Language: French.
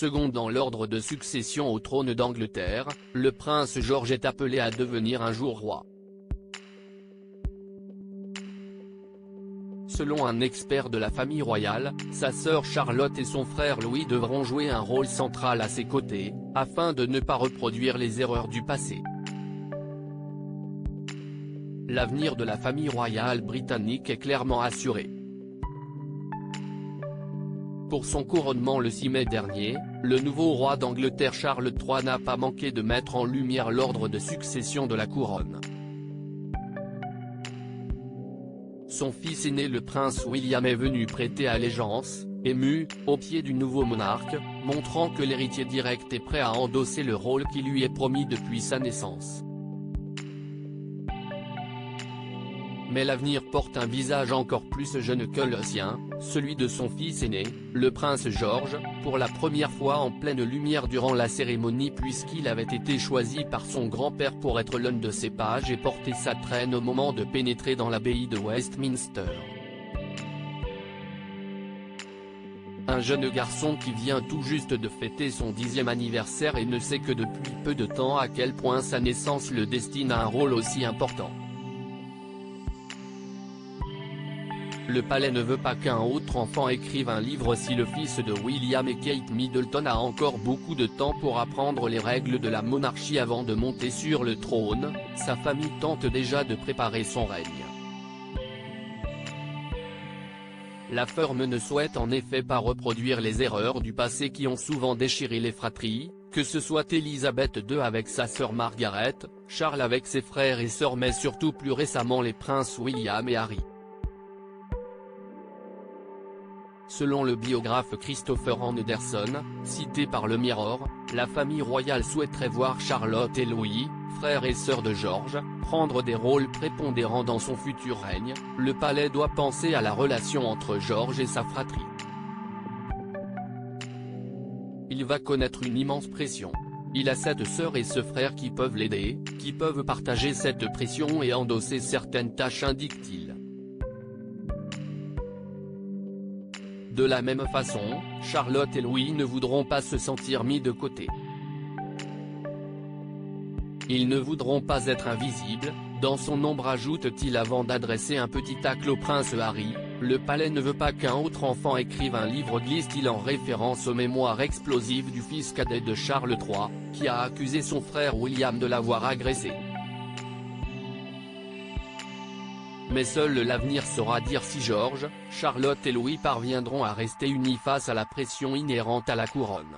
Second dans l'ordre de succession au trône d'Angleterre, le prince George est appelé à devenir un jour roi. Selon un expert de la famille royale, sa sœur Charlotte et son frère Louis devront jouer un rôle central à ses côtés, afin de ne pas reproduire les erreurs du passé. L'avenir de la famille royale britannique est clairement assuré. Pour son couronnement le 6 mai dernier, le nouveau roi d'Angleterre Charles III n'a pas manqué de mettre en lumière l'ordre de succession de la couronne. Son fils aîné le prince William est venu prêter allégeance, ému, aux pieds du nouveau monarque, montrant que l'héritier direct est prêt à endosser le rôle qui lui est promis depuis sa naissance. Mais l'avenir porte un visage encore plus jeune que le sien, celui de son fils aîné, le prince George, pour la première fois en pleine lumière durant la cérémonie puisqu'il avait été choisi par son grand-père pour être l'un de ses pages et porter sa traîne au moment de pénétrer dans l'abbaye de Westminster. Un jeune garçon qui vient tout juste de fêter son 10e anniversaire et ne sait que depuis peu de temps à quel point sa naissance le destine à un rôle aussi important. Le palais ne veut pas qu'un autre enfant écrive un livre si le fils de William et Kate Middleton a encore beaucoup de temps pour apprendre les règles de la monarchie avant de monter sur le trône, sa famille tente déjà de préparer son règne. La firme ne souhaite en effet pas reproduire les erreurs du passé qui ont souvent déchiré les fratries, que ce soit Élisabeth II avec sa sœur Margaret, Charles avec ses frères et sœurs mais surtout plus récemment les princes William et Harry. Selon le biographe Christopher Anderson, cité par le Mirror, la famille royale souhaiterait voir Charlotte et Louis, frères et sœurs de George, prendre des rôles prépondérants dans son futur règne. Le palais doit penser à la relation entre George et sa fratrie. Il va connaître une immense pression. Il a cette sœur et ce frère qui peuvent l'aider, qui peuvent partager cette pression et endosser certaines tâches, indique-t-il. De la même façon, Charlotte et Louis ne voudront pas se sentir mis de côté. Ils ne voudront pas être invisibles, dans son ombre, ajoute-t-il avant d'adresser un petit tacle au prince Harry. Le palais ne veut pas qu'un autre enfant écrive un livre, glisse-t-il en référence aux mémoires explosives du fils cadet de Charles III, qui a accusé son frère William de l'avoir agressé. Mais seul l'avenir saura dire si George, Charlotte et Louis parviendront à rester unis face à la pression inhérente à la couronne.